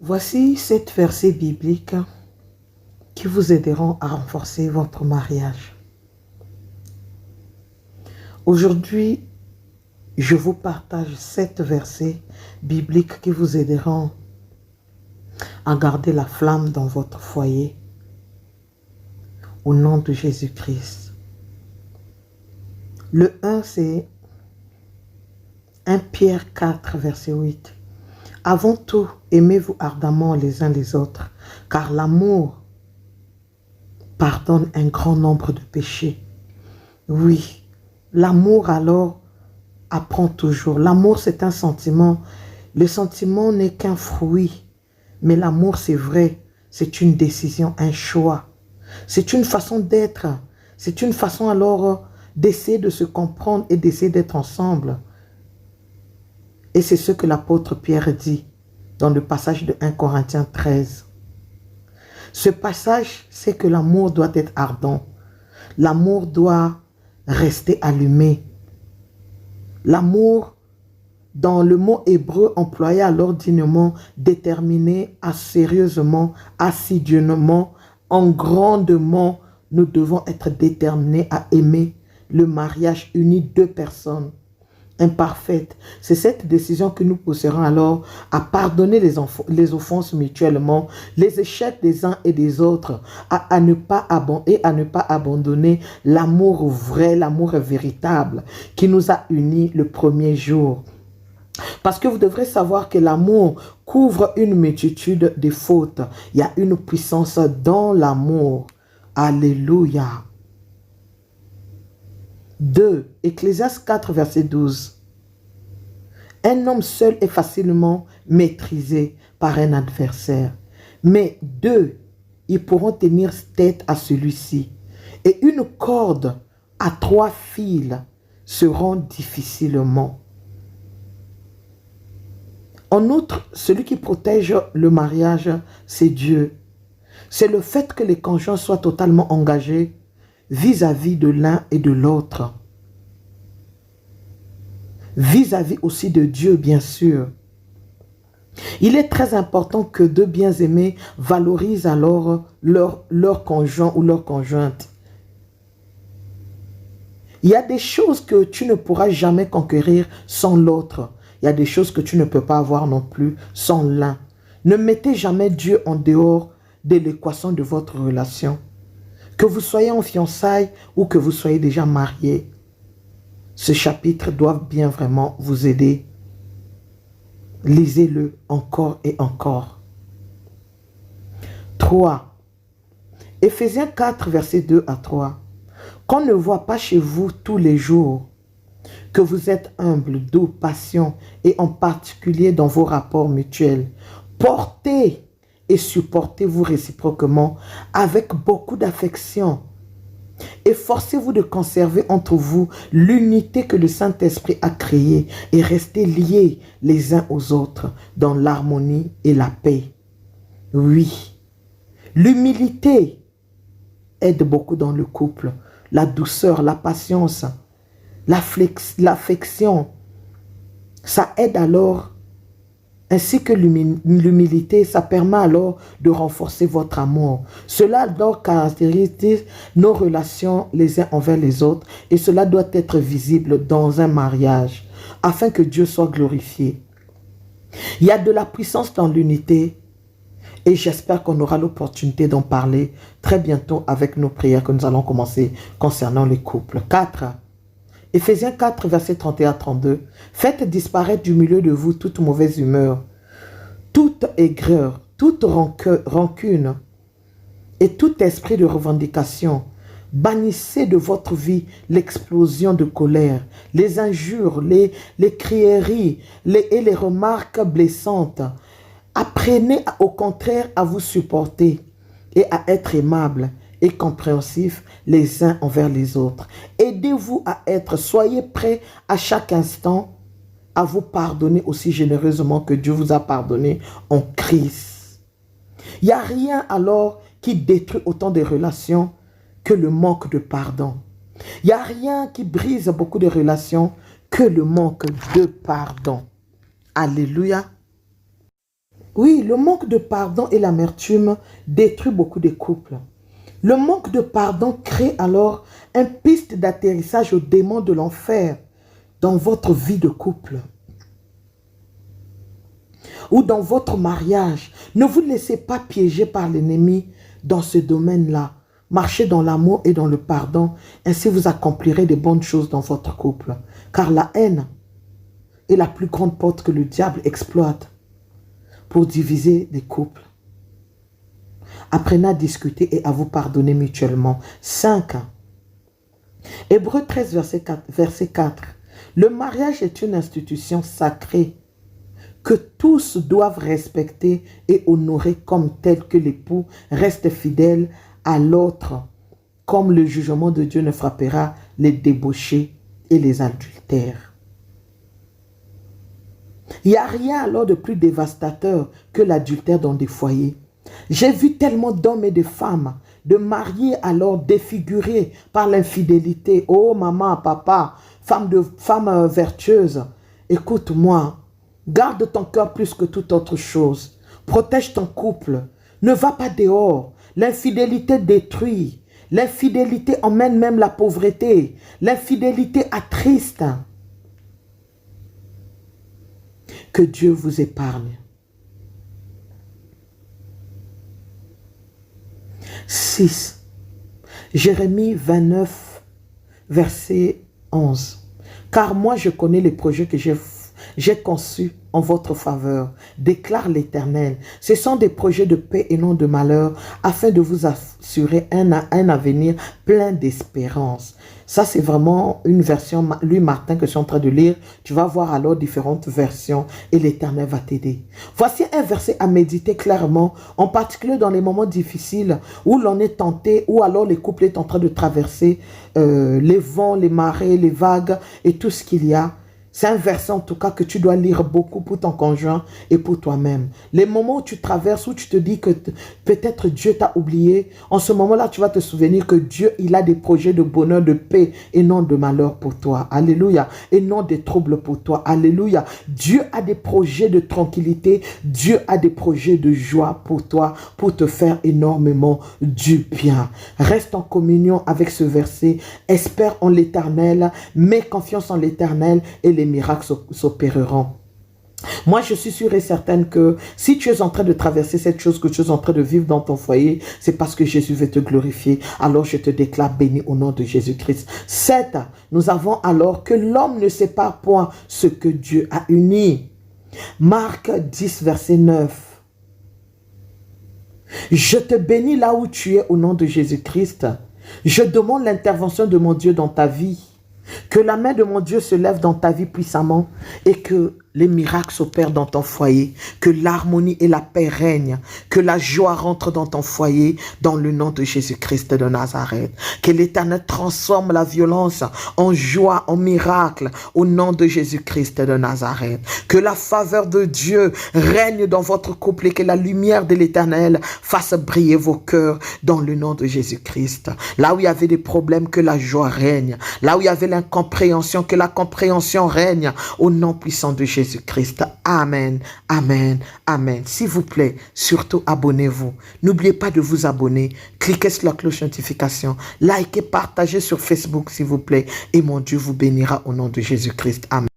Voici 7 versets bibliques qui vous aideront à renforcer votre mariage. Aujourd'hui, je vous partage 7 versets bibliques qui vous aideront à garder la flamme dans votre foyer. Au nom de Jésus-Christ. Le 1, c'est 1 Pierre 4, verset 8. Avant tout, aimez-vous ardemment les uns les autres, car l'amour pardonne un grand nombre de péchés. Oui, l'amour alors apprend toujours. L'amour, c'est un sentiment. Le sentiment n'est qu'un fruit, mais l'amour, c'est vrai, c'est une décision, un choix. C'est une façon d'être. C'est une façon alors d'essayer de se comprendre et d'essayer d'être ensemble. Et c'est ce que l'apôtre Pierre dit dans le passage de 1 Corinthiens 13. Ce passage, c'est que l'amour doit être ardent. L'amour doit rester allumé. L'amour, dans le mot hébreu employé alors dignement, déterminé, sérieusement, assidûment, en grandement, nous devons être déterminés à aimer le mariage uni deux personnes imparfaites. C'est cette décision que nous pousserons alors à pardonner les offenses mutuellement, les échecs des uns et des autres, à ne pas abandonner l'amour vrai, l'amour véritable qui nous a unis le premier jour. Parce que vous devrez savoir que l'amour couvre une multitude de fautes. Il y a une puissance dans l'amour. Alléluia. 2. Ecclésiaste 4, verset 12. Un homme seul est facilement maîtrisé par un adversaire. Mais deux, ils pourront tenir tête à celui-ci. Et une corde à 3 fils se rend difficilement. En outre, celui qui protège le mariage, c'est Dieu. C'est le fait que les conjoints soient totalement engagés vis-à-vis de l'un et de l'autre. Vis-à-vis aussi de Dieu, bien sûr. Il est très important que deux bien-aimés valorisent alors leur conjoint ou leur conjointe. Il y a des choses que tu ne pourras jamais conquérir sans l'autre. Il y a des choses que tu ne peux pas avoir non plus sans l'un. Ne mettez jamais Dieu en dehors de l'équation de votre relation. Que vous soyez en fiançailles ou que vous soyez déjà mariés, ce chapitre doit bien vraiment vous aider. Lisez-le encore et encore. 3. Éphésiens 4, versets 2 à 3. Qu'on ne voit pas chez vous tous les jours que vous êtes humble, doux, patient et en particulier dans vos rapports mutuels. Portez et supportez-vous réciproquement avec beaucoup d'affection. Efforcez-vous de conserver entre vous l'unité que le Saint-Esprit a créée et restez liés les uns aux autres dans l'harmonie et la paix. Oui, l'humilité aide beaucoup dans le couple. La douceur, la patience, l'affection, ça aide alors. Ainsi que l'humilité, ça permet alors de renforcer votre amour. Cela alors caractérise nos relations les uns envers les autres et cela doit être visible dans un mariage afin que Dieu soit glorifié. Il y a de la puissance dans l'unité et j'espère qu'on aura l'opportunité d'en parler très bientôt avec nos prières que nous allons commencer concernant les couples. 4. Éphésiens 4, versets 31 à 32. Faites disparaître du milieu de vous toute mauvaise humeur, toute aigreur, toute rancune et tout esprit de revendication. Bannissez de votre vie l'explosion de colère, les injures, les crieries et les remarques blessantes. Apprenez au contraire à vous supporter et à être aimable et compréhensifs les uns envers les autres. Aidez-vous à être, soyez prêts à chaque instant à vous pardonner aussi généreusement que Dieu vous a pardonné en Christ. Il n'y a rien alors qui détruit autant de relations que le manque de pardon. Il n'y a rien qui brise beaucoup de relations que le manque de pardon. Alléluia. Oui, le manque de pardon et l'amertume détruit beaucoup de couples. Le manque de pardon crée alors une piste d'atterrissage aux démons de l'enfer dans votre vie de couple ou dans votre mariage. Ne vous laissez pas piéger par l'ennemi dans ce domaine-là. Marchez dans l'amour et dans le pardon, ainsi vous accomplirez de bonnes choses dans votre couple. Car la haine est la plus grande porte que le diable exploite pour diviser les couples. Apprenez à discuter et à vous pardonner mutuellement. 5. Hébreux 13, verset 4. Le mariage est une institution sacrée que tous doivent respecter et honorer comme tel que l'époux reste fidèle à l'autre, comme le jugement de Dieu ne frappera les débauchés et les adultères. Il n'y a rien alors de plus dévastateur que l'adultère dans des foyers. J'ai vu tellement d'hommes et de femmes, de mariés alors défigurés par l'infidélité. Oh maman, papa, femme vertueuse, écoute-moi, garde ton cœur plus que toute autre chose. Protège ton couple. Ne va pas dehors. L'infidélité détruit. L'infidélité emmène même la pauvreté. L'infidélité attriste. Que Dieu vous épargne. 6. Jérémie 29, verset 11. Car moi je connais les projets que j'ai conçus en votre faveur, déclare l'Éternel. Ce sont des projets de paix et non de malheur, afin de vous assurer un avenir plein d'espérance. Ça, c'est vraiment une version, lui, Martin, que je suis en train de lire. Tu vas voir alors différentes versions et l'Éternel va t'aider. Voici un verset à méditer clairement, en particulier dans les moments difficiles où l'on est tenté, où alors les couples sont en train de traverser les vents, les marées, les vagues et tout ce qu'il y a. C'est un verset en tout cas que tu dois lire beaucoup pour ton conjoint et pour toi-même. Les moments où tu traverses, où tu te dis que peut-être Dieu t'a oublié, en ce moment-là, tu vas te souvenir que Dieu, il a des projets de bonheur, de paix et non de malheur pour toi. Alléluia. Et non des troubles pour toi. Alléluia. Dieu a des projets de tranquillité. Dieu a des projets de joie pour toi, pour te faire énormément du bien. Reste en communion avec ce verset. Espère en l'Éternel. Mets confiance en l'Éternel et les miracles s'opéreront. Moi, je suis sûre et certaine que si tu es en train de traverser cette chose que tu es en train de vivre dans ton foyer, c'est parce que Jésus veut te glorifier. Alors, je te déclare béni au nom de Jésus-Christ. 7. Nous avons alors que l'homme ne sépare point ce que Dieu a uni. Marc 10, verset 9. Je te bénis là où tu es au nom de Jésus-Christ. Je demande l'intervention de mon Dieu dans ta vie. Que la main de mon Dieu se lève dans ta vie puissamment et que les miracles s'opèrent dans ton foyer, que l'harmonie et la paix règnent, que la joie rentre dans ton foyer dans le nom de Jésus-Christ de Nazareth. Que l'Éternel transforme la violence en joie, en miracle au nom de Jésus-Christ de Nazareth. Que la faveur de Dieu règne dans votre couple et que la lumière de l'Éternel fasse briller vos cœurs dans le nom de Jésus-Christ. Là où il y avait des problèmes, que la joie règne. Là où il y avait l'incompréhension, que la compréhension règne au nom puissant de Jésus-Christ. Amen, amen, amen. S'il vous plaît, surtout abonnez-vous. N'oubliez pas de vous abonner. Cliquez sur la cloche notification. Likez, partagez sur Facebook, s'il vous plaît. Et mon Dieu vous bénira au nom de Jésus-Christ. Amen.